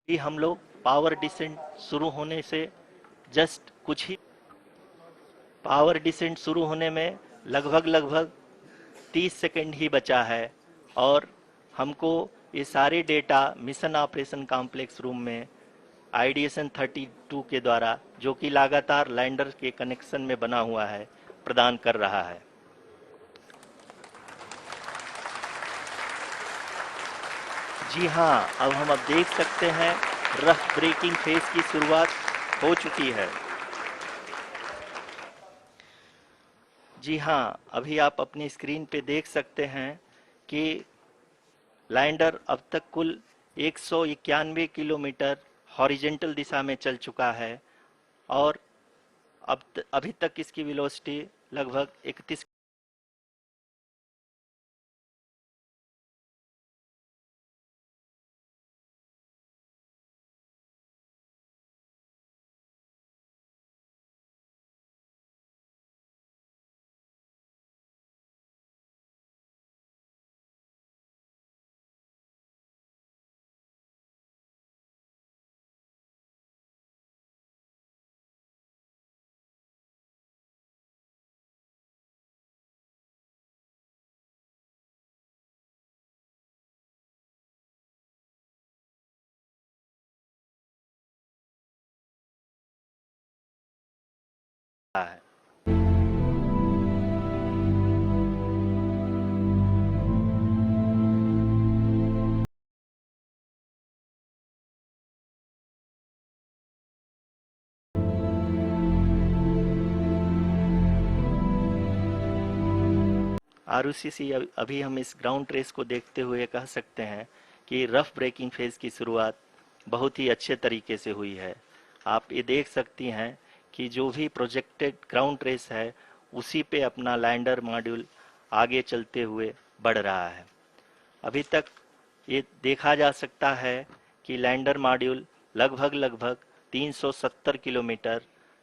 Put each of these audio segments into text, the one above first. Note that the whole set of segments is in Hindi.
कि हम लोग पावर डिसेंट शुरू होने से जस्ट कुछ ही पावर डिसेंट शुरू होने में लगभग लगभग 30 सेकंड ही बचा है और हमको ये सारे data mission operation complex room में आईडीएसएन 32 के द्वारा, जो कि लगातार लैंडर के कनेक्शन में बना हुआ है, प्रदान कर रहा है। जी हाँ, अब देख सकते हैं रफ ब्रेकिंग फेज की शुरुआत हो चुकी है। जी हाँ, अभी आप अपनी स्क्रीन पे देख सकते हैं कि लैंडर अब तक कुल 191 किलोमीटर हॉरिजेंटल दिशा में चल चुका है और अभी तक इसकी वेलोसिटी लगभग 31। है आरयूसीसी। अभी हम इस ग्राउंड रेस को देखते हुए कह सकते हैं कि रफ ब्रेकिंग फेज की शुरुआत बहुत ही अच्छे तरीके से हुई है। आप ये देख सकती हैं कि जो भी प्रोजेक्टेड ग्राउंड रेस है उसी पे अपना लैंडर मॉड्यूल आगे चलते हुए बढ़ रहा है। अभी तक ये देखा जा सकता है कि लैंडर मॉड्यूल लगभग लगभग 370 किलोमीटर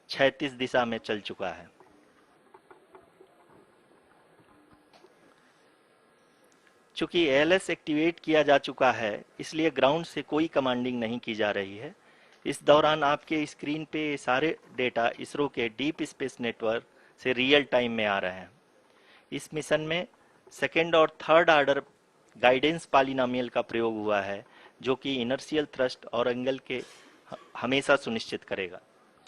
क्षैतिज दिशा में चल चुका है। चूंकि एएलएस एक्टिवेट किया जा चुका है, इसलिए ग्राउंड से कोई कमांडिंग नहीं की जा रही है। इस दौरान आपके स्क्रीन पे ये सारे डेटा इसरो के डीप स्पेस नेटवर्क से रियल टाइम में आ रहे हैं। इस मिशन में सेकेंड और थर्ड ऑर्डर गाइडेंस पॉलिनोमियल का प्रयोग हुआ है, जो कि इनर्शियल थ्रस्ट और एंगल के हमेशा सुनिश्चित करेगा।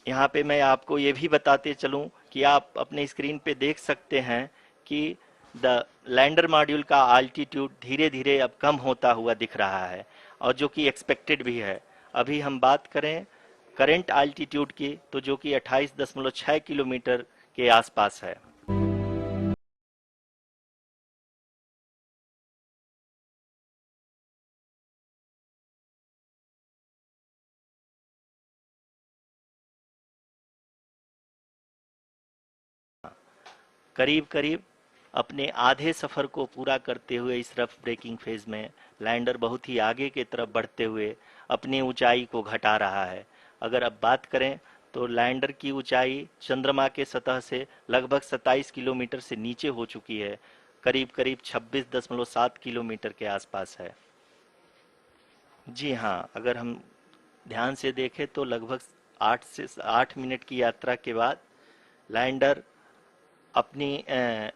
यहाँ पे मैं आपको ये भी बताते चलूँ कि आप अपने स्क्रीन पे देख सकते हैं कि द लैंडर मॉड्यूल का आल्टीट्यूड धीरे धीरे अब कम होता हुआ दिख रहा है और जो कि एक्सपेक्टेड भी है। अभी हम बात करें करंट आल्टीट्यूड की, तो जो कि 28.6 किलोमीटर के आसपास है। करीब करीब अपने आधे सफर को पूरा करते हुए इस रफ ब्रेकिंग फेज में लैंडर बहुत ही आगे की तरफ बढ़ते हुए अपनी ऊंचाई को घटा रहा है। अगर अब बात करें तो लैंडर की ऊंचाई चंद्रमा के सतह से लगभग 27 किलोमीटर से नीचे हो चुकी है, करीब करीब 26.7 किलोमीटर के आसपास है। जी हाँ, अगर हम ध्यान से देखें तो लगभग 8 मिनट की यात्रा के बाद लैंडर अपनी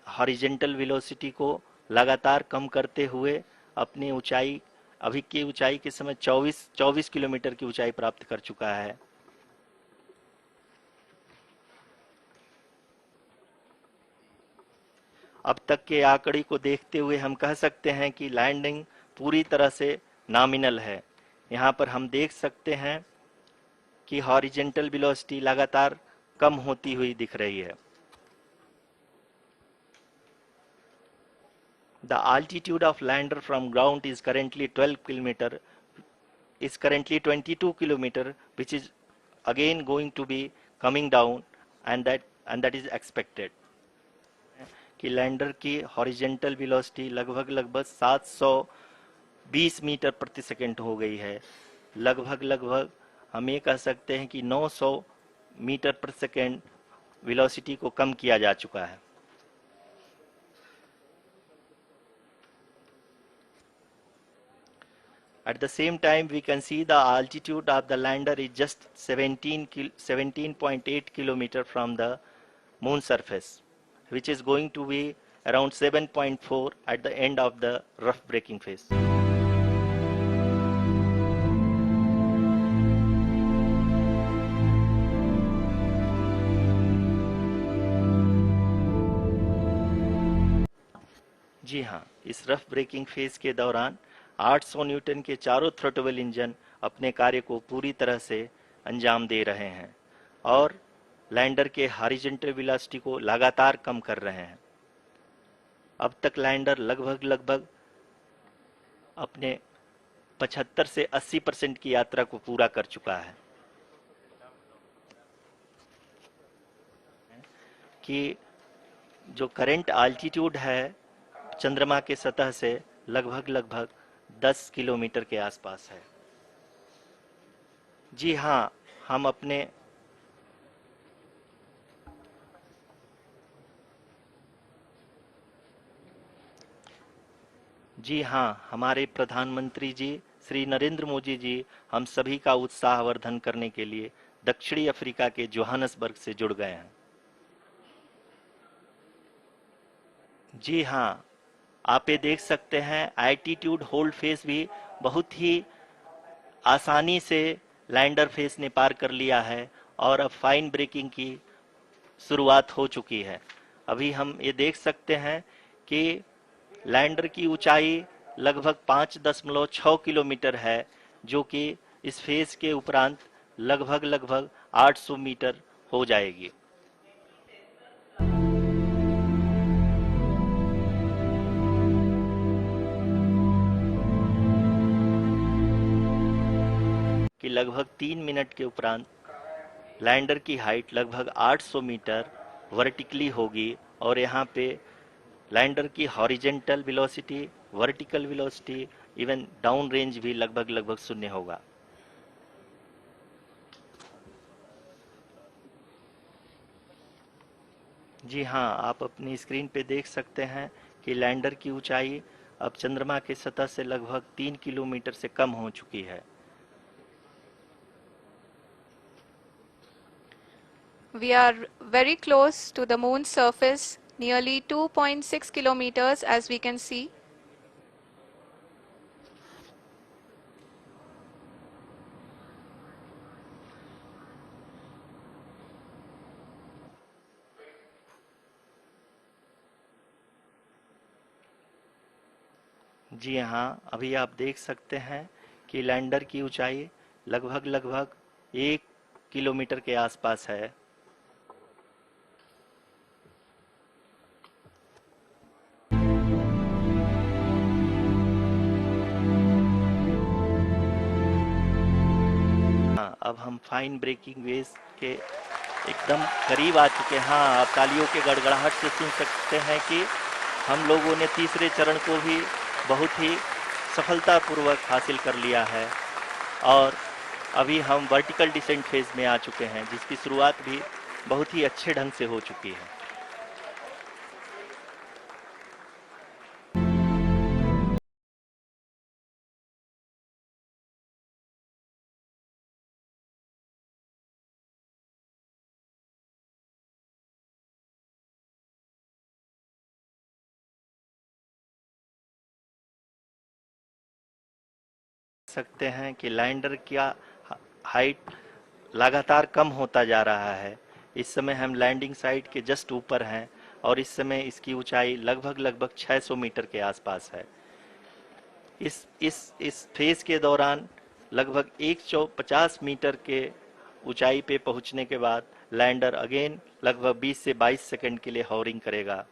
हॉरिजेंटल वेलोसिटी को लगातार कम करते हुए अपनी ऊंचाई, अभी की ऊंचाई के समय 24 किलोमीटर की ऊंचाई प्राप्त कर चुका है। अब तक के आंकड़े को देखते हुए हम कह सकते हैं कि लैंडिंग पूरी तरह से नॉमिनल है। यहाँ पर हम देख सकते हैं कि हॉरिजेंटल वेलोसिटी लगातार कम होती हुई दिख रही है। The altitude of lander from ground is currently 12 kilometer, is currently 22 kilometer, which is again going to be coming down, and that is expected कि लैंडर की हॉरिजेंटल वेलोसिटी लगभग लगभग 720 मीटर प्रति सेकंड हो गई है। लगभग लगभग हम ये कह सकते हैं कि 900 मीटर प्रति सेकंड वेलोसिटी को कम किया जा चुका है। At the same time, we can see the altitude of the lander is just 17.8 kilometer from the moon surface, which is going to be around 7.4 at the end of the rough braking phase. जी हाँ, इस रफ ब्रेकिंग फेज के दौरान 800 न्यूटन के चारों थ्रोटल इंजन अपने कार्य को पूरी तरह से अंजाम दे रहे हैं और लैंडर के हॉरिजॉन्टल वेलोसिटी को लगातार कम कर रहे हैं। अब तक लैंडर लगभग अपने 75 से 80% की यात्रा को पूरा कर चुका है कि जो करंट आल्टीट्यूड है चंद्रमा के सतह से लगभग 10 किलोमीटर के आसपास है। जी हाँ, हम अपने जी हाँ, हमारे प्रधानमंत्री जी श्री नरेंद्र मोदी जी हम सभी का उत्साहवर्धन करने के लिए दक्षिणी अफ्रीका के जोहानसबर्ग से जुड़ गए हैं। जी हाँ, आप ये देख सकते हैं एल्टीट्यूड होल्ड फेस भी बहुत ही आसानी से लैंडर फेस ने पार कर लिया है और अब फाइन ब्रेकिंग की शुरुआत हो चुकी है। अभी हम ये देख सकते हैं कि लैंडर की ऊंचाई लगभग 5.6 किलोमीटर है, जो कि इस फेज के उपरांत लगभग 800 मीटर हो जाएगी। कि लगभग 3 मिनट के उपरांत लैंडर की हाइट लगभग 800 मीटर वर्टिकली होगी और यहाँ पे लैंडर की horizontal velocity, vertical velocity, even down range भी लगभग शून्य होगा। जी हाँ, आप अपनी स्क्रीन पे देख सकते हैं कि लैंडर की ऊंचाई अब चंद्रमा के सतह से लगभग 3 किलोमीटर से कम हो चुकी है। We are very close to the moon's surface, nearly 2.6 kilometers as we can see. जी हाँ, अभी आप देख सकते हैं कि लैंडर की ऊंचाई लगभग 1 किलोमीटर के आसपास है। हाँ, अब हम फाइन ब्रेकिंग वेव के एकदम करीब आ चुके हैं। हाँ, आप तालियों के गड़गड़ाहट से सुन सकते हैं कि हम लोगों ने तीसरे चरण को भी बहुत ही सफलतापूर्वक हासिल कर लिया है और अभी हम वर्टिकल डिसेंट फेज में आ चुके हैं, जिसकी शुरुआत भी बहुत ही अच्छे ढंग से हो चुकी है। सकते हैं कि लैंडर का हाइट लगातार कम होता जा रहा है। इस समय हम लैंडिंग साइट के जस्ट ऊपर हैं और इस समय इसकी ऊंचाई लगभग 600 मीटर के आसपास है। इस फेज के दौरान लगभग 150 मीटर के ऊंचाई पे पहुंचने के बाद लैंडर अगेन लगभग 20 से 22 सेकंड के लिए हॉवरिंग करेगा।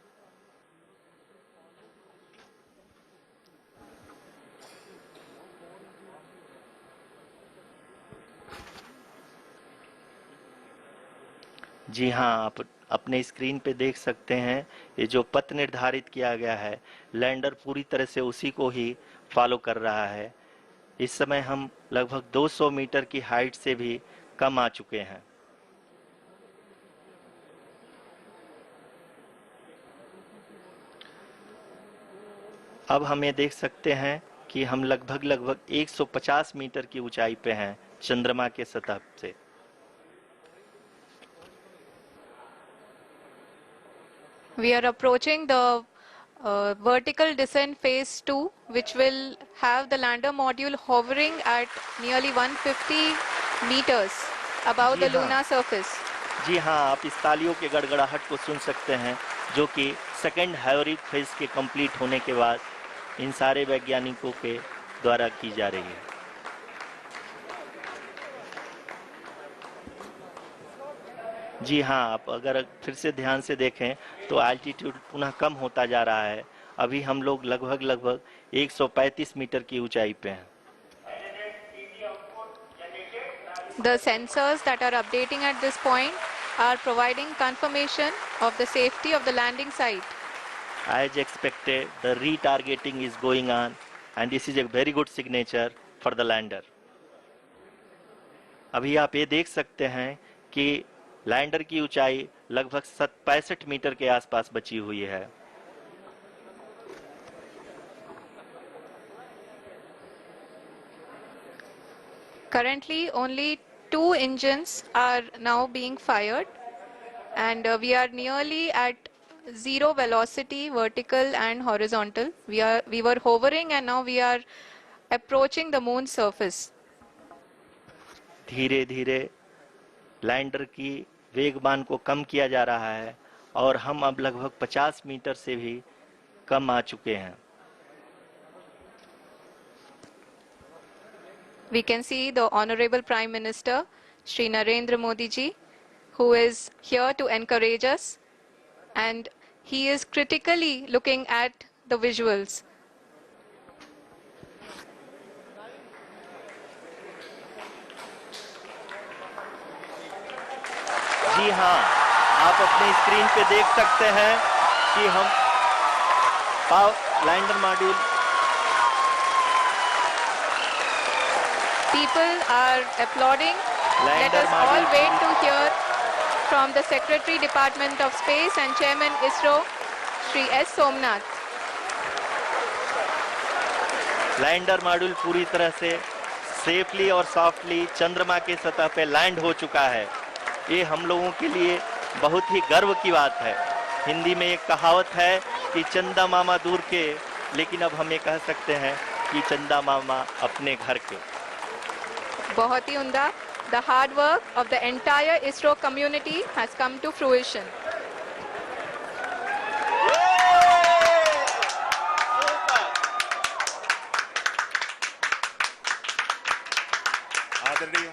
जी हाँ, आप अपने स्क्रीन पे देख सकते हैं ये जो पथ निर्धारित किया गया है, लैंडर पूरी तरह से उसी को ही फॉलो कर रहा है। इस समय हम लगभग 200 मीटर की हाइट से भी कम आ चुके हैं। अब हम ये देख सकते हैं कि हम लगभग 150 मीटर की ऊंचाई पे हैं चंद्रमा के सतह से। We are approaching the vertical descent phase 2, which will have the lander module hovering at nearly 150 meters above ji the हाँ, lunar surface. जी हाँ, आप इस तालियों के गड़गड़ाहट को सुन सकते हैं, जो कि सेकेंड हाइब्रिड फेज के कंप्लीट होने के बाद इन सारे वैज्ञानिकों के द्वारा की जा रही है। जी हाँ, आप अगर फिर से ध्यान से देखें तो एल्टीट्यूड पुनः कम होता जा रहा है। अभी हम लोग लगभग 135 मीटर की ऊंचाई पे हैं। The sensors that are updating at this point are providing confirmation of the safety of the landing site. As expected, the retargeting is going on, and this is a very good signature for the lander. अभी आप ये देख सकते हैं कि लैंडर की ऊंचाई लगभग 65 मीटर के आसपास बची हुई है। Currently, only 2 engines are now being fired, and we are nearly at zero velocity, vertical and horizontal. We were hovering, and now we are approaching the moon's surface. धीरे धीरे लैंडर की वेगमान को कम किया जा रहा है और हम अब लगभग 50 मीटर से भी कम आ चुके हैं। We can see the Honorable Prime Minister, Shri Narendra Modi ji, who is here to encourage us, and he is critically looking at the visuals. जी हाँ, आप अपने स्क्रीन पे देख सकते हैं कि हम lander module. People are applauding. Let us all wait to hear from the Secretary Department of Space and Chairman ISRO, Shri S. Somnath. Lander module पूरी तरह से सेफली और सॉफ्टली चंद्रमा के सतह पे लैंड हो चुका है। ये हम लोगों के लिए बहुत ही गर्व की बात है। हिंदी में एक कहावत है कि चंदा मामा दूर के, लेकिन अब हम ये कह सकते हैं कि चंदा मामा अपने घर के। बहुत ही उम्दा. The hard work of the entire ISRO community has come to fruition. आदरणीय